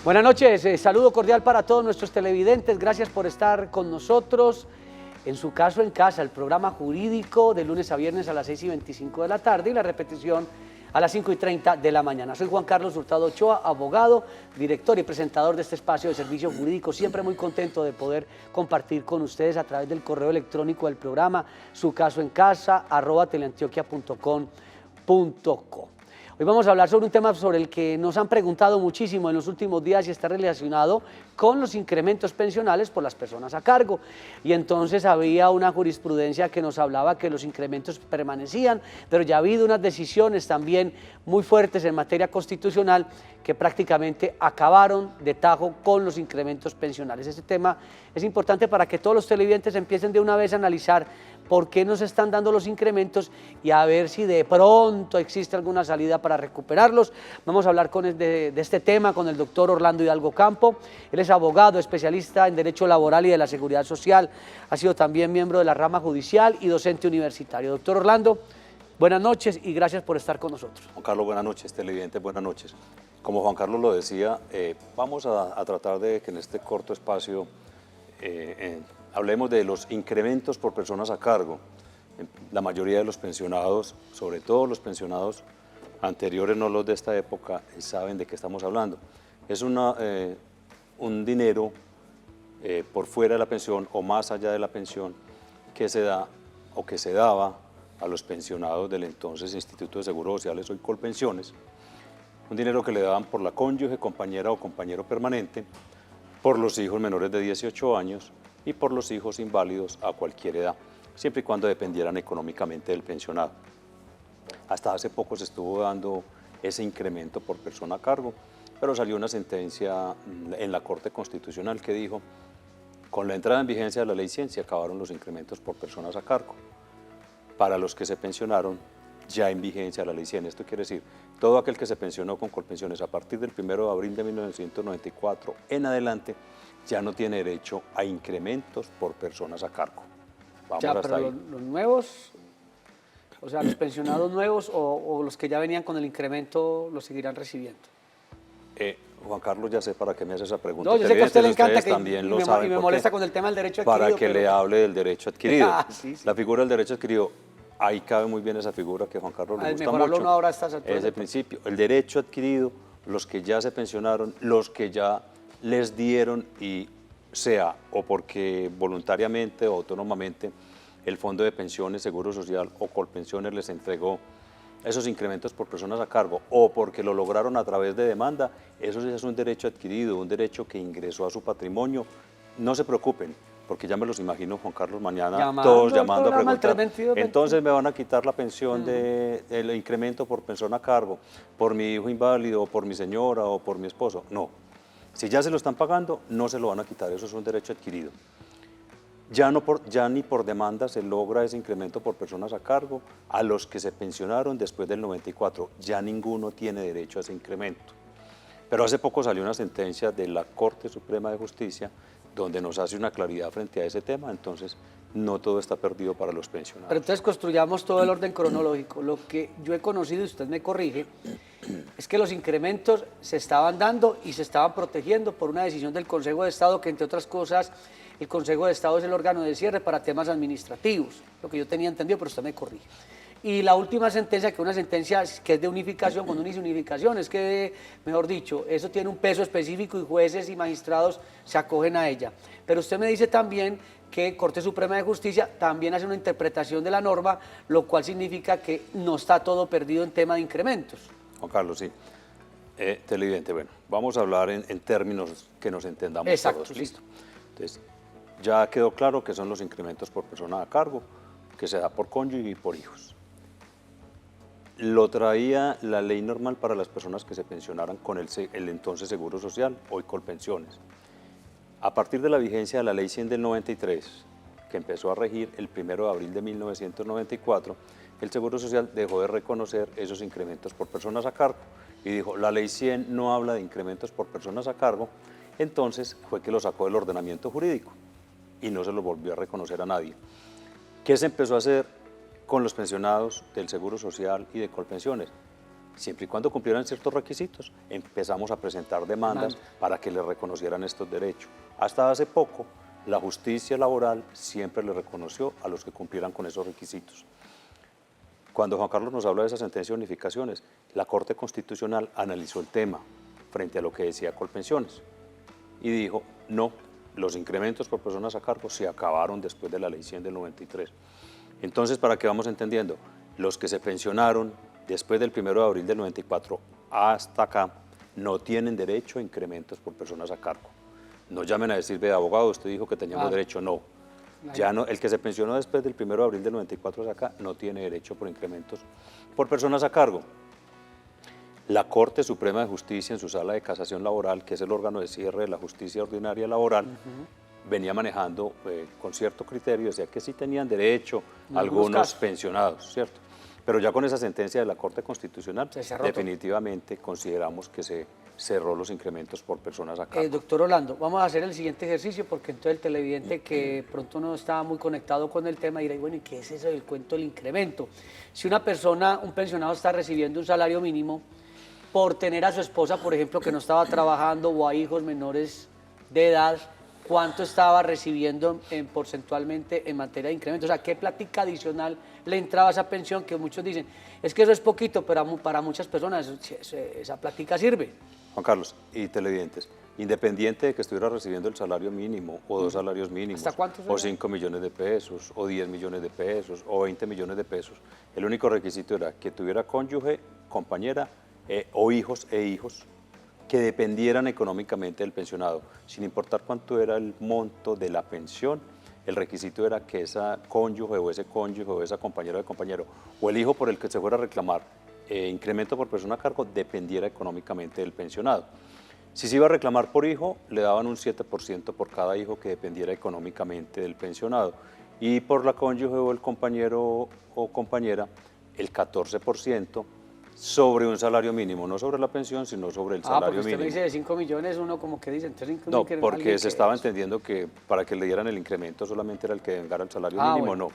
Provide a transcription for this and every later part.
Buenas noches, saludo cordial para todos nuestros televidentes, gracias por estar con nosotros en su caso en casa, el programa jurídico de lunes a viernes a las 6:25 de la tarde y la repetición a las 5:30 de la mañana. Soy Juan Carlos Hurtado Ochoa, abogado, director y presentador de este espacio de servicio jurídico, siempre muy contento de poder compartir con ustedes a través del correo electrónico del programa sucasoencasa@teleantioquia.com.co. Hoy vamos a hablar sobre un tema sobre el que nos han preguntado muchísimo en los últimos días y está relacionado con los incrementos pensionales por las personas a cargo. Y entonces había una jurisprudencia que nos hablaba que los incrementos permanecían, pero ya ha habido unas decisiones también muy fuertes en materia constitucional que prácticamente acabaron de tajo con los incrementos pensionales. Este tema es importante para que todos los televidentes empiecen de una vez a analizar por qué nos están dando los incrementos y a ver si de pronto existe alguna salida para recuperarlos. Vamos a hablar de este tema con el doctor Orlando Hidalgo Campo. Él es abogado, especialista en Derecho Laboral y de la Seguridad Social. Ha sido también miembro de la rama judicial y docente universitario. Doctor Orlando, buenas noches y gracias por estar con nosotros. Juan Carlos, buenas noches, televidentes, buenas noches. Como Juan Carlos lo decía, vamos a tratar de que en este corto espacio hablemos de los incrementos por personas a cargo. La mayoría de los pensionados, sobre todo los pensionados anteriores, no los de esta época, saben de qué estamos hablando. Es un dinero por fuera de la pensión o más allá de la pensión que se da o que se daba a los pensionados del entonces Instituto de Seguros Sociales, hoy Colpensiones. Un dinero que le daban por la cónyuge, compañera o compañero permanente, por los hijos menores de 18 años y por los hijos inválidos a cualquier edad, siempre y cuando dependieran económicamente del pensionado. Hasta hace poco se estuvo dando ese incremento por persona a cargo, pero salió una sentencia en la Corte Constitucional que dijo, con la entrada en vigencia de la Ley 100 se acabaron los incrementos por personas a cargo. Para los que se pensionaron, ya en vigencia la Ley 100. Esto quiere decir, todo aquel que se pensionó con Colpensiones a partir del 1 de abril de 1994 en adelante, ya no tiene derecho a incrementos por personas a cargo. Vamos ya, pero los nuevos, o sea, los pensionados nuevos o los que ya venían con el incremento, los seguirán recibiendo. Juan Carlos, ya sé para qué me hace esa pregunta. No, yo sé que a usted le encanta que también lo saben, y me molesta con el tema del derecho adquirido. Para que le hable del derecho adquirido. Sí. La figura del derecho adquirido, ahí cabe muy bien esa figura que a Juan Carlos le gusta mucho. No ahora estas alturas. Ese principio, el derecho adquirido, los que ya se pensionaron, los que ya les dieron y sea o porque voluntariamente o autónomamente el Fondo de Pensiones, Seguro Social o Colpensiones les entregó esos incrementos por personas a cargo o porque lo lograron a través de demanda, eso sí es un derecho adquirido, un derecho que ingresó a su patrimonio. No se preocupen, porque ya me los imagino, Juan Carlos, mañana todos llamando a preguntar, entonces me van a quitar la pensión del incremento por persona a cargo, por mi hijo inválido, o por mi señora, o por mi esposo. No, si ya se lo están pagando, no se lo van a quitar, eso es un derecho adquirido. Ya ni por demanda se logra ese incremento por personas a cargo. A los que se pensionaron después del 94, ya ninguno tiene derecho a ese incremento. Pero hace poco salió una sentencia de la Corte Suprema de Justicia donde nos hace una claridad frente a ese tema, entonces no todo está perdido para los pensionados. Pero entonces construyamos todo el orden cronológico. Lo que yo he conocido, y usted me corrige, es que los incrementos se estaban dando y se estaban protegiendo por una decisión del Consejo de Estado, que entre otras cosas, el Consejo de Estado es el órgano de cierre para temas administrativos, lo que yo tenía entendido, pero usted me corrige. Y la última sentencia, que es una sentencia que es de unificación, cuando uno dice unificación, es que, mejor dicho, eso tiene un peso específico y jueces y magistrados se acogen a ella. Pero usted me dice también que Corte Suprema de Justicia también hace una interpretación de la norma, lo cual significa que no está todo perdido en tema de incrementos. Juan Carlos, sí. Televidente, bueno, vamos a hablar en términos que nos entendamos. Exacto, todos. Listo. Entonces, ya quedó claro que son los incrementos por persona a cargo, que se da por cónyuge y por hijos. Lo traía la ley normal para las personas que se pensionaran con el entonces Seguro Social, hoy Colpensiones. A partir de la vigencia de la Ley 100 del 93, que empezó a regir el 1 de abril de 1994, el Seguro Social dejó de reconocer esos incrementos por personas a cargo y dijo, la Ley 100 no habla de incrementos por personas a cargo, entonces fue que lo sacó del ordenamiento jurídico y no se lo volvió a reconocer a nadie. ¿Qué se empezó a hacer con los pensionados del Seguro Social y de Colpensiones? siempre y cuando cumplieran ciertos requisitos, empezamos a presentar demandas para que les reconocieran estos derechos. Hasta hace poco, la justicia laboral siempre le reconoció a los que cumplieran con esos requisitos. Cuando Juan Carlos nos habla de esa sentencia de unificaciones, la Corte Constitucional analizó el tema frente a lo que decía Colpensiones y dijo, no, los incrementos por personas a cargo se acabaron después de la Ley 100 del 93. Entonces, ¿para qué vamos entendiendo? Los que se pensionaron después del 1 de abril del 94 hasta acá no tienen derecho a incrementos por personas a cargo. No llamen a decir, ve, abogado, usted dijo que teníamos derecho. No. Ya no, el que se pensionó después del 1 de abril del 94 hasta acá no tiene derecho por incrementos por personas a cargo. La Corte Suprema de Justicia en su sala de casación laboral, que es el órgano de cierre de la justicia ordinaria laboral, venía manejando con cierto criterio, decía que sí tenían derecho algunos pensionados, ¿cierto? Pero ya con esa sentencia de la Corte Constitucional, definitivamente consideramos que se cerró los incrementos por personas a cargo. Doctor Orlando, vamos a hacer el siguiente ejercicio porque entonces el televidente que pronto no estaba muy conectado con el tema dirá, bueno, ¿y qué es eso del cuento del incremento? Si una persona, un pensionado está recibiendo un salario mínimo por tener a su esposa, por ejemplo, que no estaba trabajando o a hijos menores de edad, ¿cuánto estaba recibiendo porcentualmente en materia de incremento? O sea, ¿qué plática adicional le entraba a esa pensión? Que muchos dicen, es que eso es poquito, pero para muchas personas esa plática sirve. Juan Carlos, y televidentes, independiente de que estuviera recibiendo el salario mínimo o 2 salarios mínimos, ¿hasta cuánto o 5 millones de pesos, o 10 millones de pesos, o 20 millones de pesos, el único requisito era que tuviera cónyuge, compañera o hijos e hijos que dependieran económicamente del pensionado, sin importar cuánto era el monto de la pensión. El requisito era que esa cónyuge o esa compañera o compañero o el hijo por el que se fuera a reclamar incremento por persona a cargo dependiera económicamente del pensionado. Si se iba a reclamar por hijo, le daban un 7% por cada hijo que dependiera económicamente del pensionado, y por la cónyuge o el compañero o compañera el 14% sobre un salario mínimo, no sobre la pensión, sino sobre el salario mínimo. Porque usted me dice de 5 millones, uno como que dice, entonces... No, porque se estaba entendiendo que para que le dieran el incremento solamente era el que vengara el salario mínimo, bueno.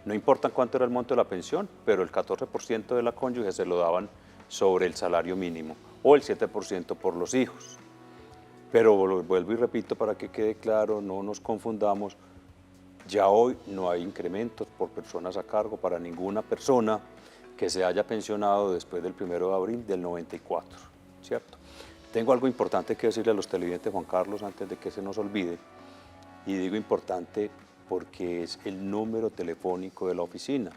No importa cuánto era el monto de la pensión, pero el 14% de la cónyuge se lo daban sobre el salario mínimo, o el 7% por los hijos. Pero vuelvo y repito para que quede claro, no nos confundamos, ya hoy no hay incrementos por personas a cargo para ninguna persona que se haya pensionado después del 1 de abril del 94, ¿cierto? Tengo algo importante que decirle a los televidentes, Juan Carlos, antes de que se nos olvide, y digo importante porque es el número telefónico de la oficina,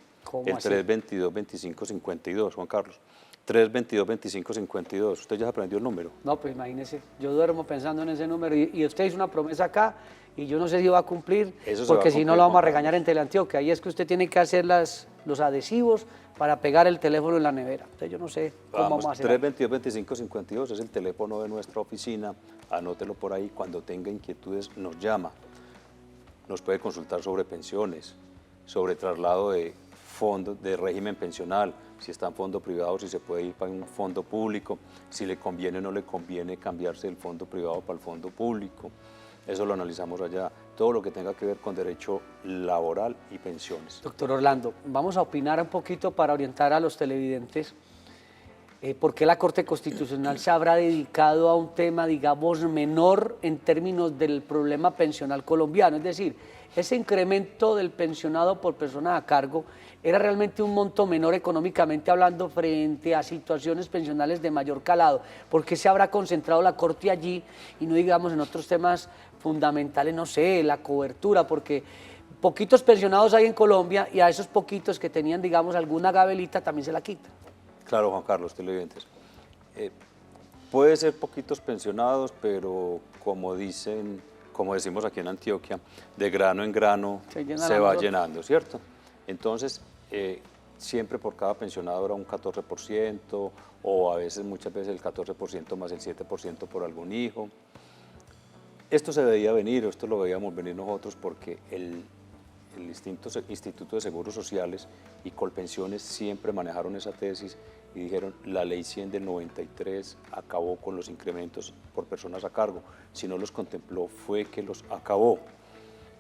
el 322-2552, Juan Carlos, 322-2552, ¿usted ya se aprendió el número? No, pues imagínese, yo duermo pensando en ese número y usted hizo una promesa acá y yo no sé si va a cumplir, porque si no lo vamos a regañar en Teleantioquia. Ahí es que usted tiene que hacer los adhesivos para pegar el teléfono en la nevera. Entonces yo no sé cómo vamos a hacer. 322-2552 es el teléfono de nuestra oficina, anótelo por ahí, cuando tenga inquietudes nos llama. Nos puede consultar sobre pensiones, sobre traslado de fondos de régimen pensional, si está en fondo privado, si se puede ir para un fondo público, si le conviene o no le conviene cambiarse del fondo privado para el fondo público. Eso lo analizamos allá, todo lo que tenga que ver con derecho laboral y pensiones. Doctor Orlando, vamos a opinar un poquito para orientar a los televidentes. ¿Por qué la Corte Constitucional se habrá dedicado a un tema, digamos, menor en términos del problema pensional colombiano? Es decir, ese incremento del pensionado por persona a cargo era realmente un monto menor económicamente hablando frente a situaciones pensionales de mayor calado. ¿Por qué se habrá concentrado la Corte allí y no, digamos, en otros temas fundamentales, no sé, la cobertura? Porque poquitos pensionados hay en Colombia y a esos poquitos que tenían, digamos, alguna gabelita también se la quitan. Claro, Juan Carlos, televidentes. Puede ser poquitos pensionados, pero como decimos aquí en Antioquia, de grano en grano se va llenando, ¿cierto? Entonces, siempre por cada pensionado era un 14%, o a veces, muchas veces el 14% más el 7% por algún hijo. Esto se veía venir, esto lo veíamos venir nosotros porque el Instituto de Seguros Sociales y Colpensiones siempre manejaron esa tesis y dijeron, la Ley 100 del 93 acabó con los incrementos por personas a cargo. Si no los contempló, fue que los acabó.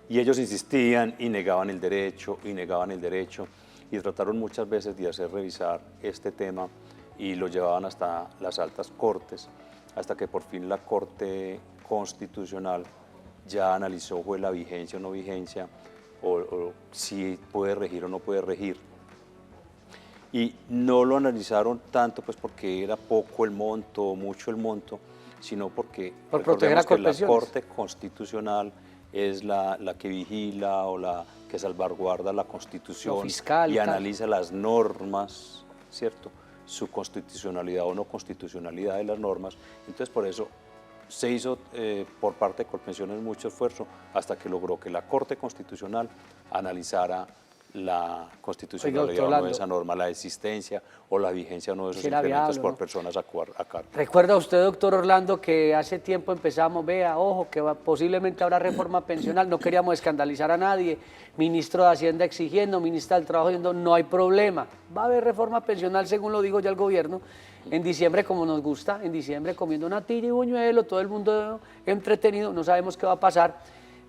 Y ellos insistían y negaban el derecho, y trataron muchas veces de hacer revisar este tema y lo llevaban hasta las altas cortes, hasta que por fin la Corte Constitucional ya analizó fue la vigencia o no vigencia, o si puede regir o no puede regir. Y no lo analizaron tanto pues porque era poco el monto, mucho el monto, sino porque por proteger a que la Colpensiones. Corte Constitucional es la que vigila o la que salvaguarda la Constitución fiscal y y tal. analiza las normas, ¿cierto? Su constitucionalidad o no constitucionalidad de las normas. Entonces por eso se hizo por parte de Colpensiones mucho esfuerzo hasta que logró que la Corte Constitucional analizara la constitucionalidad o no de esa norma, la existencia o la vigencia o no de esos incrementos por personas a cargo. ¿Recuerda usted, doctor Orlando, que hace tiempo empezamos, vea, ojo, que posiblemente habrá reforma pensional, no queríamos escandalizar a nadie, ministro de Hacienda exigiendo, ministra del Trabajo diciendo, no hay problema, va a haber reforma pensional según lo dijo ya el gobierno, en diciembre como nos gusta, en diciembre comiendo natilla y buñuelo, todo el mundo entretenido, no sabemos qué va a pasar,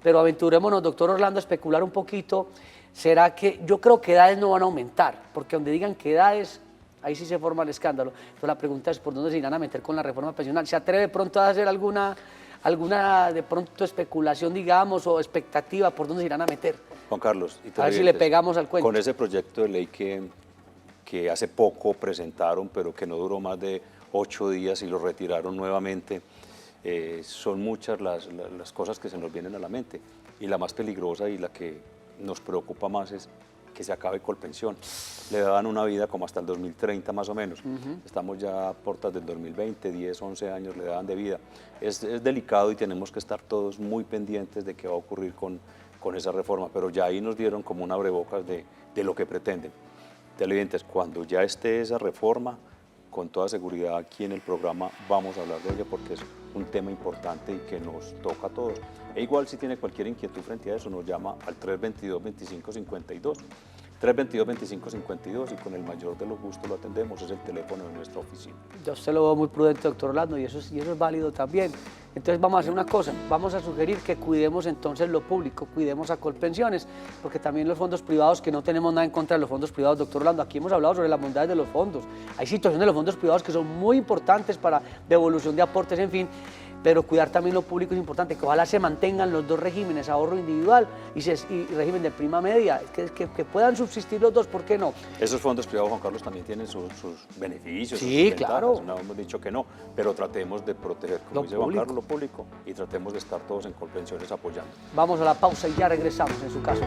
pero aventurémonos, doctor Orlando, a especular un poquito. ¿Será que yo creo que edades no van a aumentar? Porque donde digan que edades, ahí sí se forma el escándalo. Entonces la pregunta es, ¿por dónde se irán a meter con la reforma pensional? ¿Se atreve pronto a hacer alguna de pronto especulación, digamos, o expectativa? ¿Por dónde se irán a meter? Juan Carlos, a ver si le pegamos al cuento. Con ese proyecto de ley que hace poco presentaron, pero que no duró más de 8 días y lo retiraron nuevamente, son muchas las cosas que se nos vienen a la mente. Y la más peligrosa y la que nos preocupa más es que se acabe Colpensión. Le daban una vida como hasta el 2030 más o menos. Estamos ya a puertas del 2020, 10, 11 años le daban de vida. Es delicado y tenemos que estar todos muy pendientes de qué va a ocurrir con esa reforma, pero ya ahí nos dieron como un abrebocas de lo que pretenden. Televidentes, cuando ya esté esa reforma, con toda seguridad aquí en el programa vamos a hablar de ella porque es un tema importante y que nos toca a todos. E igual si tiene cualquier inquietud frente a eso, nos llama al 322-2552, 322-2552 y con el mayor de los gustos lo atendemos, es el teléfono de nuestra oficina. Yo usted lo veo muy prudente, doctor Orlando, y eso es válido también. Entonces vamos a hacer una cosa, vamos a sugerir que cuidemos entonces lo público, cuidemos a Colpensiones, porque también los fondos privados, que no tenemos nada en contra de los fondos privados, doctor Orlando, aquí hemos hablado sobre las bondades de los fondos, hay situaciones de los fondos privados que son muy importantes para devolución de aportes, en fin, pero cuidar también lo público es importante, que ojalá se mantengan los dos regímenes, ahorro individual y régimen de prima media, que puedan subsistir los dos, ¿por qué no? Esos fondos privados, Juan Carlos, también tienen sus beneficios, sí, sus claro. ventajas. No hemos dicho que no, pero tratemos de proteger, como dice Juan Carlos, lo público y tratemos de estar todos en Colpensiones apoyando. Vamos a la pausa y ya regresamos en su caso.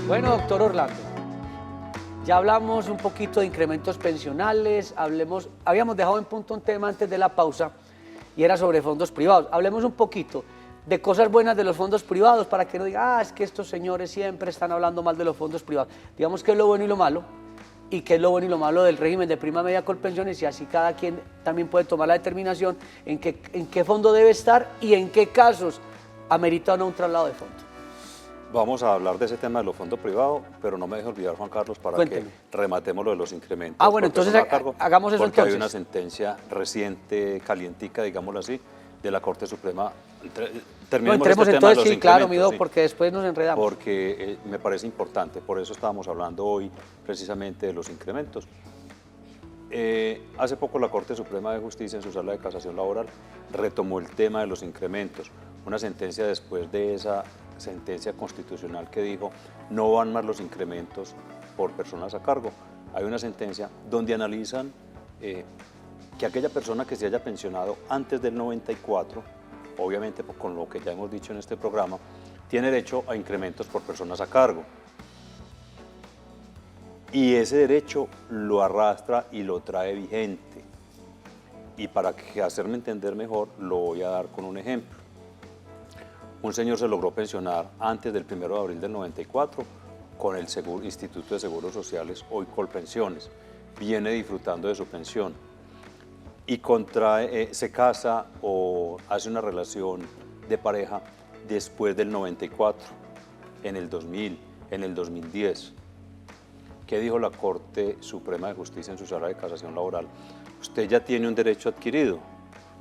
Bueno, doctor Orlando, ya hablamos un poquito de incrementos pensionales, habíamos dejado en punto un tema antes de la pausa y era sobre fondos privados. Hablemos un poquito de cosas buenas de los fondos privados para que no diga, es que estos señores siempre están hablando mal de los fondos privados. Digamos qué es lo bueno y lo malo, y qué es lo bueno y lo malo del régimen de prima media Colpensiones, y así cada quien también puede tomar la determinación en qué fondo debe estar y en qué casos amerita o no un traslado de fondo. Vamos a hablar de ese tema de los fondos privados, pero no me deje olvidar, Juan Carlos, para Cuénteme. que rematemos lo de los incrementos. Ah, bueno, entonces hagamos eso porque entonces. hay una sentencia reciente, calientica, digámoslo así, de la Corte Suprema. Terminemos no, entremos este entonces, tema de los sí, claro, mi incrementos, porque después nos enredamos. Porque me parece importante, por eso estábamos hablando hoy precisamente de los incrementos. Hace poco la Corte Suprema de Justicia en su sala de casación laboral retomó el tema de los incrementos, una sentencia después de esa sentencia constitucional que dijo no van más los incrementos por personas a cargo. Hay una sentencia donde analizan que aquella persona que se haya pensionado antes del 94, obviamente con lo que ya hemos dicho en este programa, tiene derecho a incrementos por personas a cargo. Y ese derecho lo arrastra y lo trae vigente. Y para hacerme entender mejor, lo voy a dar con un ejemplo. Un señor se logró pensionar antes del 1 de abril del 94 con el Instituto de Seguros Sociales, hoy Colpensiones. Viene disfrutando de su pensión y se casa o hace una relación de pareja después del 94, en el 2000, en el 2010. ¿Qué dijo la Corte Suprema de Justicia en su sala de casación laboral? Usted ya tiene un derecho adquirido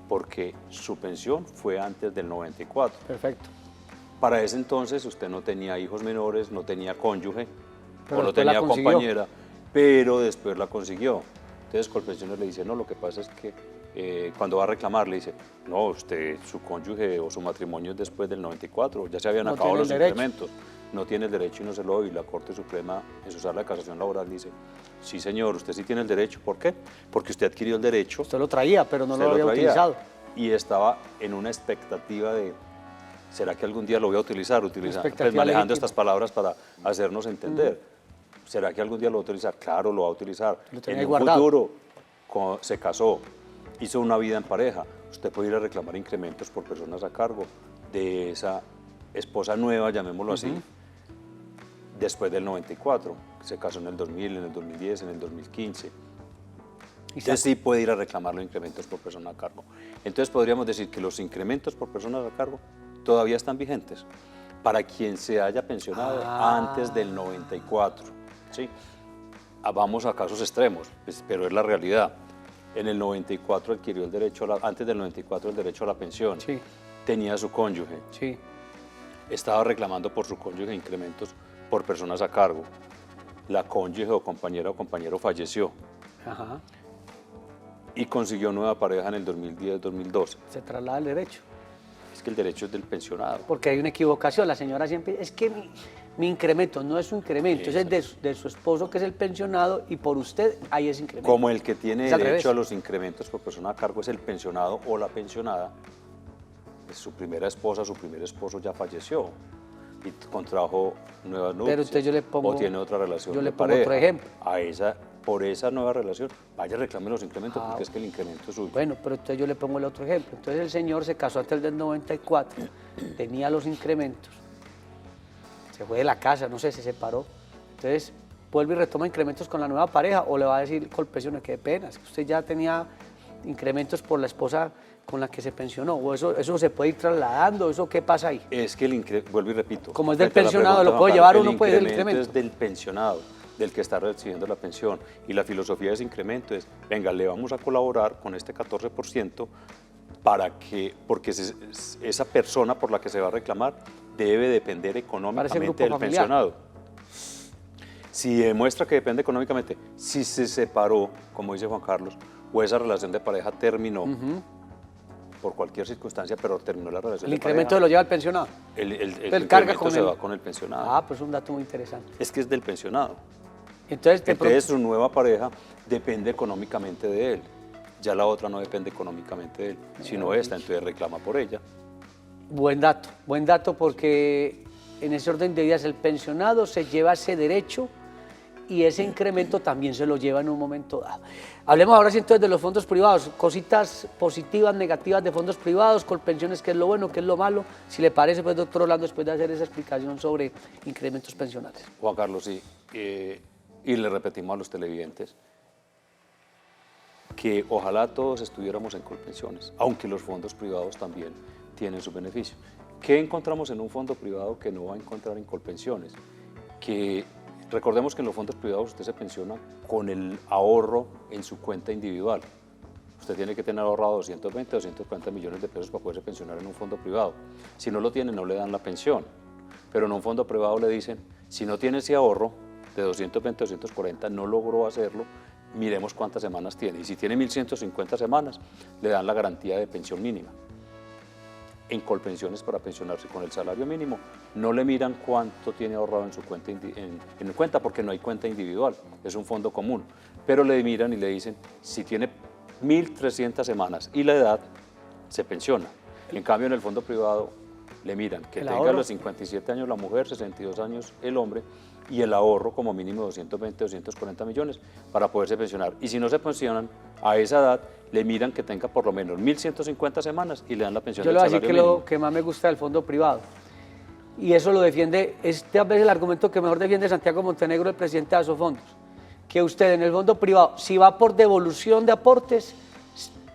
porque su pensión fue antes del 94. Perfecto. Para ese entonces usted no tenía hijos menores, no tenía cónyuge, Pero o no después la tenía consiguió. compañera, pero después la consiguió. Entonces Colpensiones le dice, no, lo que pasa es que cuando va a reclamar le dice, no, usted, su cónyuge o su matrimonio es después del 94, ya se habían No acabado tiene los el derecho. incrementos, no tiene el derecho y no se lo doy. Y la Corte Suprema en su sala de casación laboral dice, sí señor, usted sí tiene el derecho. ¿Por qué? Porque usted adquirió el derecho. Usted lo traía, pero no usted lo había traía, utilizado. y estaba en una expectativa de, ¿será que algún día lo voy a utilizar? Expectativa Pues manejando legítima. estas palabras para hacernos entender. ¿Será que algún día lo va a utilizar? Claro, lo va a utilizar. Lo tenía En un guardado. futuro se casó, hizo una vida en pareja. Usted puede ir a reclamar incrementos por personas a cargo de esa esposa nueva, llamémoslo así, después del 94. Se casó en el 2000, en el 2010, en el 2015. Entonces sí puede ir a reclamar los incrementos por persona a cargo. Entonces podríamos decir que los incrementos por personas a cargo todavía están vigentes para quien se haya pensionado antes del 94. ¿Sí? Vamos a casos extremos, pues, pero es la realidad. En el 94 adquirió el derecho, antes del 94 el derecho a la pensión. Sí. Tenía su cónyuge. Sí. Estaba reclamando por su cónyuge incrementos por personas a cargo. La cónyuge o compañero falleció. Ajá. Y consiguió nueva pareja en el 2010-2012. Se traslada el derecho. Es que el derecho es del pensionado. Porque hay una equivocación. La señora siempre, es que mi incremento no es su incremento, es el de su esposo, que es el pensionado, y por usted hay ese incremento. Como el que tiene Es al derecho revés. a los incrementos por persona a cargo es el pensionado o la pensionada, pues su primera esposa, su primer esposo ya falleció y contrajo nuevas nupcias. Pero entonces yo le pongo- o tiene otra relación yo le de pongo pareja. otro ejemplo. Por esa nueva relación, vaya reclame los incrementos porque es que el incremento es suyo. Bueno, pero entonces yo le pongo el otro ejemplo. Entonces el señor se casó antes del 94, tenía los incrementos, se fue de la casa, no sé, se separó. Entonces vuelve y retoma incrementos con la nueva pareja, o le va a decir Colpensiones, qué pena, es que usted ya tenía incrementos por la esposa con la que se pensionó, o eso se puede ir trasladando, ¿eso qué pasa ahí? Es que vuelvo y repito. Como es del frente a la pensionado, pregunta, lo puede Juan llevar Carlos, uno, puede el El incremento. es del pensionado, del que está recibiendo la pensión. Y la filosofía de ese incremento es, venga, le vamos a colaborar con este 14% porque esa persona por la que se va a reclamar debe depender económicamente grupo del familiar. pensionado. Si demuestra que depende económicamente, si se separó, como dice Juan Carlos, o esa relación de pareja terminó, por cualquier circunstancia, pero terminó la relación El de incremento pareja, lo lleva el pensionado. el Él carga incremento con se él. va con el pensionado. Ah, pues es un dato muy interesante. Es que es del pensionado. Entonces, Entonces su nueva pareja depende económicamente de él. Ya la otra no depende económicamente de él, sino esta, entonces reclama por ella. buen dato porque en ese orden de ideas el pensionado se lleva ese derecho y ese incremento también se lo lleva en un momento dado. Hablemos ahora sí entonces de los fondos privados, cositas positivas, negativas de fondos privados, Colpensiones, qué es lo bueno, qué es lo malo. Si le parece, pues doctor Orlando, después de hacer esa explicación sobre incrementos pensionales. Juan Carlos, sí, y le repetimos a los televidentes que ojalá todos estuviéramos en Colpensiones, aunque los fondos privados también tienen su beneficio. ¿Qué encontramos en un fondo privado que no va a encontrar en Colpensiones? Que recordemos que en los fondos privados usted se pensiona con el ahorro en su cuenta individual. Usted tiene que tener ahorrado 220, 240 millones de pesos para poderse pensionar en un fondo privado. Si no lo tiene, no le dan la pensión. Pero en un fondo privado le dicen, si no tiene ese ahorro de 220, 240, no logró hacerlo, miremos cuántas semanas tiene. Y si tiene 1.150 semanas, le dan la garantía de pensión mínima. En Colpensiones, para pensionarse con el salario mínimo, no le miran cuánto tiene ahorrado en su cuenta, en cuenta, porque no hay cuenta individual, es un fondo común. Pero le miran y le dicen, si tiene 1.300 semanas y la edad, se pensiona. En cambio, en el fondo privado, le miran que tenga ahorro. los 57 años la mujer, 62 años el hombre, y el ahorro como mínimo 220, 240 millones para poderse pensionar. Y si no se pensionan a esa edad, le miran que tenga por lo menos 1.150 semanas y le dan la pensión Yo del le voy a decir salario que mínimo. lo que más me gusta del fondo privado, y eso lo defiende, es tal vez el argumento que mejor defiende Santiago Montenegro, el presidente de Asofondos, que usted en el fondo privado, si va por devolución de aportes,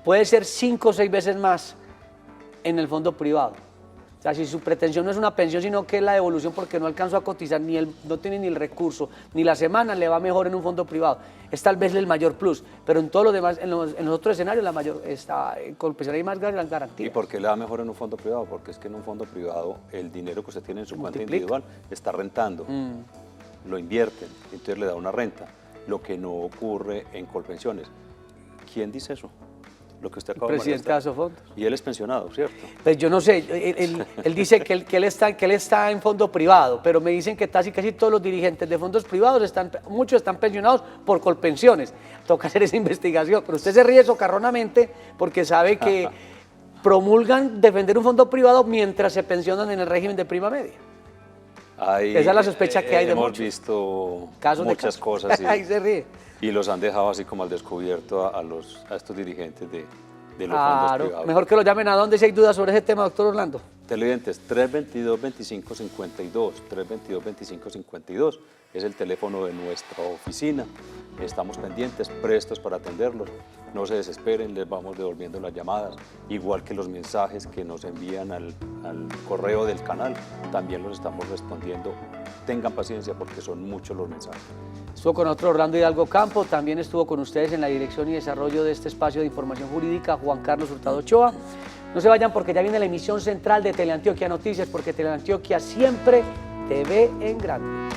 puede ser 5 o 6 veces más en el fondo privado. sea, si su pretensión no es una pensión, sino que es la devolución porque no alcanzó a cotizar, no tiene ni el recurso, ni la semana, le va mejor en un fondo privado. Es tal vez el mayor plus, pero en todos los demás, en los otros escenarios, la mayor está con pensión hay más garantía. ¿Y por qué le va mejor en un fondo privado? Porque es que en un fondo privado el dinero que usted tiene en su cuenta individual está rentando, lo invierten, entonces le da una renta, lo que no ocurre en Colpensiones. ¿Quién dice eso? Lo que usted acaba de Presidente de Asofondos. Y él es pensionado, ¿cierto? Pues yo no sé, él dice que él está en fondo privado, pero me dicen que casi todos los dirigentes de fondos privados, muchos están pensionados por Colpensiones. Toca hacer esa investigación, pero usted se ríe socarronamente porque sabe que promulgan defender un fondo privado mientras se pensionan en el régimen de prima media. Esa es la sospecha que hay de muchos. Hemos visto Casos muchas cosas Ahí se ríe. y los han dejado así como al descubierto a estos dirigentes de los fondos Claro, privados. mejor que lo llamen a donde si hay dudas sobre ese tema, doctor Orlando. Televidentes, 322-2552, 322-2552 es el teléfono de nuestra oficina. Estamos pendientes, prestos para atenderlos. No se desesperen, les vamos devolviendo las llamadas, igual que los mensajes que nos envían al correo del canal, también los estamos respondiendo. Tengan paciencia porque son muchos los mensajes. Estuvo con nosotros Orlando Hidalgo Campo, también estuvo con ustedes en la dirección y desarrollo de este espacio de información jurídica, Juan Carlos Hurtado Ochoa. No se vayan porque ya viene la emisión central de Teleantioquia Noticias, porque Teleantioquia siempre te ve en grande.